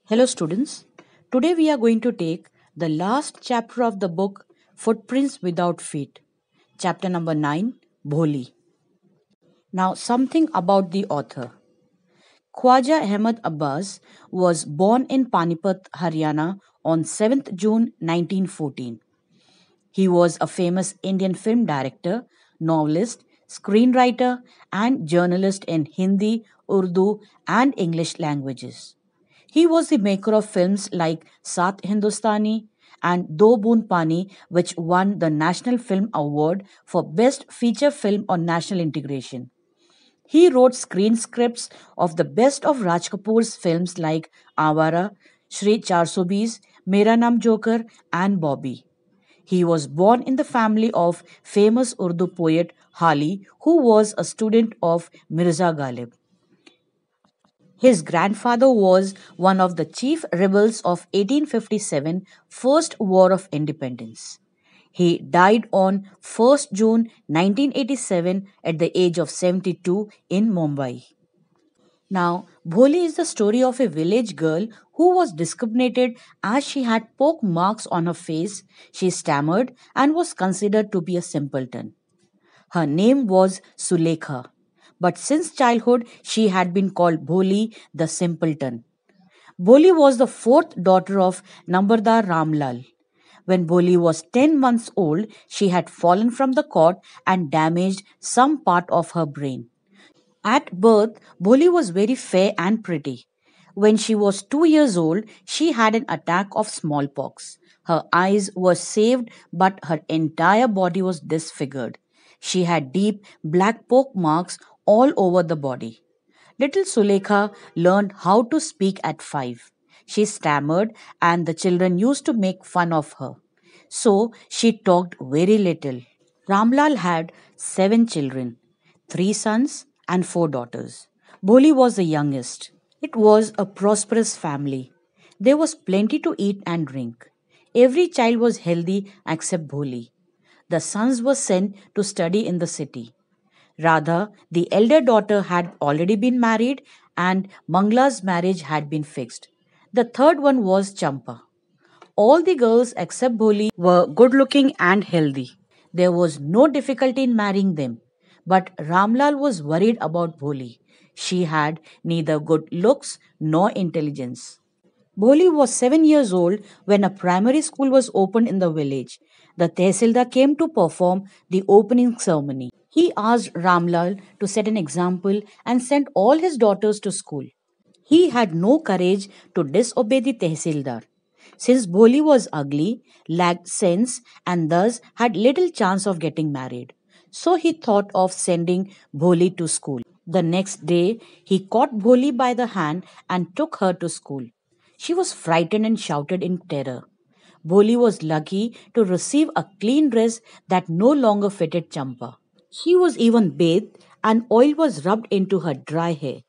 Hello, students. Today we are going to take the last chapter of the book Footprints Without Feet, chapter number 9, Bholi. Now, something about the author. Khwaja Ahmad Abbas was born in Panipat, Haryana on 7th June 1914. He was a famous Indian film director, novelist, screenwriter, and journalist in Hindi, Urdu, and English languages. He was the maker of films like Sat Hindustani and Do Boon Pani, which won the National Film Award for Best Feature Film on National Integration. He wrote screen scripts of the best of Raj Kapoor's films like Awara, Shri 420, Mera Naam Joker, and Bobby. He was born in the family of famous Urdu poet Hali, who was a student of Mirza Ghalib. His grandfather was one of the chief rebels of 1857 First War of Independence. He died on 1st June 1987 at the age of 72 in Mumbai. Now, Bholi is the story of a village girl who was discriminated as she had poke marks on her face, she stammered, and was considered to be a simpleton. Her name was Sulekha, but since childhood she had been called Bholi the simpleton. Bholi was the fourth daughter of Nambardar Ramlal. When Bholi was 10 months old, she had fallen from the cot and damaged some part of her brain. At birth, Bholi was very fair and pretty. When she was 2 years old, she had an attack of smallpox. Her eyes were saved, but her entire body was disfigured. She had deep black poke marks all over the body. Little Sulekha learned how to speak at 5. She stammered, and the children used to make fun of her. So she talked very little. Ramlal had 7 children, 3 sons and 4 daughters. Bholi was the youngest. It was a prosperous family. There was plenty to eat and drink. Every child was healthy except Bholi. The sons were sent to study in the city. Radha, the elder daughter, had already been married and Mangla's marriage had been fixed. The third one was Champa. All the girls except Bholi were good looking and healthy. There was no difficulty in marrying them. But Ramlal was worried about Bholi. She had neither good looks nor intelligence. Bholi was 7 years old when a primary school was opened in the village. The Tehsildar came to perform the opening ceremony. He asked Ramlal to set an example and sent all his daughters to school. He had no courage to disobey the Tehsildar. Since Bholi was ugly, lacked sense, and thus had little chance of getting married. So he thought of sending Bholi to school. The next day, he caught Bholi by the hand and took her to school. She was frightened and shouted in terror. Bholi was lucky to receive a clean dress that no longer fitted Champa. She was even bathed and oil was rubbed into her dry hair.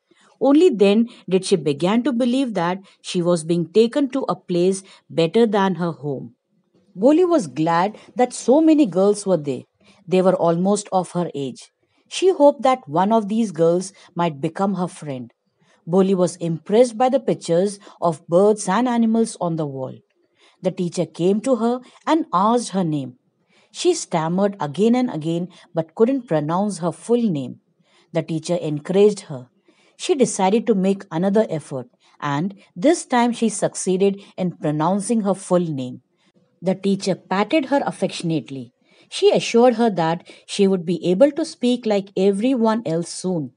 Only then did she begin to believe that she was being taken to a place better than her home. Boli was glad that so many girls were there. They were almost of her age. She hoped that one of these girls might become her friend. Boli was impressed by the pictures of birds and animals on the wall. The teacher came to her and asked her name. She stammered again and again but couldn't pronounce her full name. The teacher encouraged her. She decided to make another effort, and this time she succeeded in pronouncing her full name. The teacher patted her affectionately. She assured her that she would be able to speak like everyone else soon.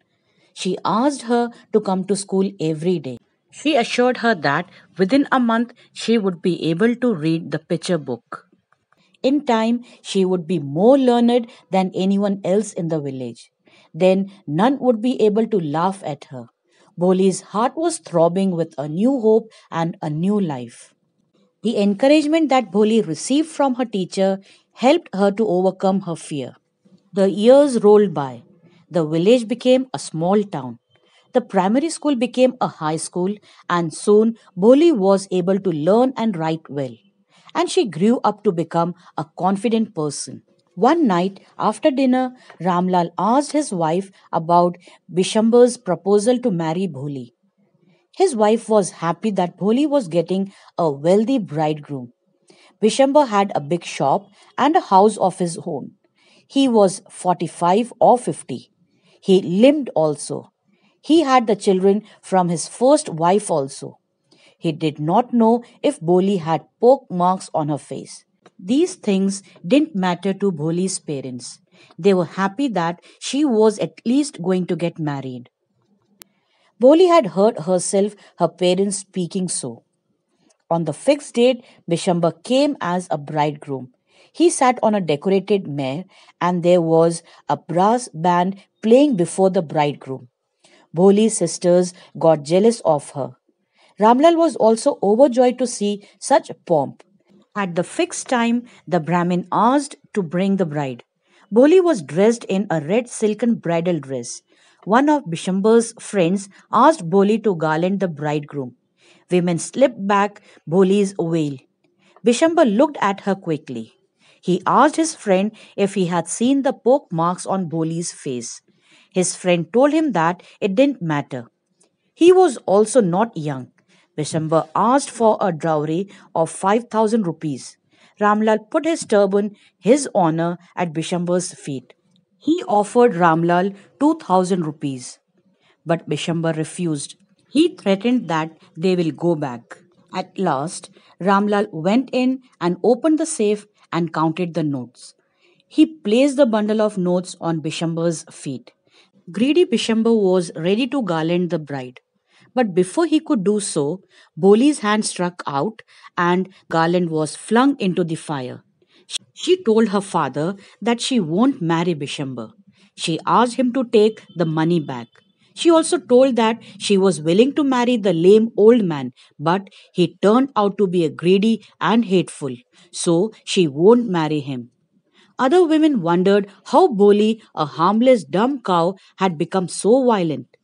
She asked her to come to school every day. She assured her that within a month she would be able to read the picture book. In time, she would be more learned than anyone else in the village. Then none would be able to laugh at her. Boli's heart was throbbing with a new hope and a new life. The encouragement that Boli received from her teacher helped her to overcome her fear. The years rolled by. The village became a small town. The primary school became a high school, and soon Boli was able to learn and write well. And she grew up to become a confident person. One night after dinner, Ramlal asked his wife about Bishamber's proposal to marry Bholi. His wife was happy that Bholi was getting a wealthy bridegroom. Vishamba had a big shop and a house of his own. He was 45 or 50. He limbed also. He had the children from his first wife also. He did not know if Boli had poke marks on her face. These things didn't matter to Bholi's parents. They were happy that she was at least going to get married. Boli had heard herself her parents speaking so. On the fixed date, Bishamba came as a bridegroom. He sat on a decorated mare, and there was a brass band playing before the bridegroom. Bholi's sisters got jealous of her. Ramlal was also overjoyed to see such pomp. At the fixed time, the Brahmin asked to bring the bride. Boli was dressed in a red silken bridal dress. One of Bishamber's friends asked Boli to garland the bridegroom. Women slipped back Boli's veil. Bishamber looked at her quickly. He asked his friend if he had seen the poke marks on Boli's face. His friend told him that it didn't matter. He was also not young. Vishamba asked for a dowry of 5,000 rupees. Ramlal put his turban, his honor, at Bishamba's feet. He offered Ramlal 2,000 rupees, but Bishamba refused. He threatened that they will go back. At last, Ramlal went in and opened the safe and counted the notes. He placed the bundle of notes on Bishamba's feet. Greedy Bishamba was ready to garland the bride. But before he could do so, Boli's hand struck out and the garland was flung into the fire. She told her father that she won't marry Bishamba. She asked him to take the money back. She also told that she was willing to marry the lame old man, but he turned out to be a greedy and hateful, so she won't marry him. Other women wondered how Boli, a harmless dumb cow, had become so violent.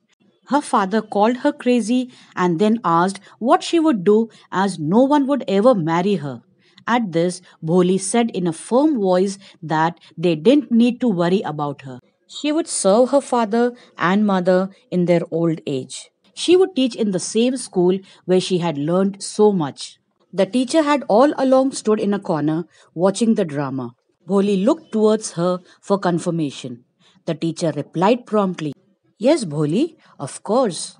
Her father called her crazy and then asked what she would do as no one would ever marry her. At this, Bholi said in a firm voice that they didn't need to worry about her. She would serve her father and mother in their old age. She would teach in the same school where she had learned so much. The teacher had all along stood in a corner watching the drama. Bholi looked towards her for confirmation. The teacher replied promptly, Yes, Bholi, of course.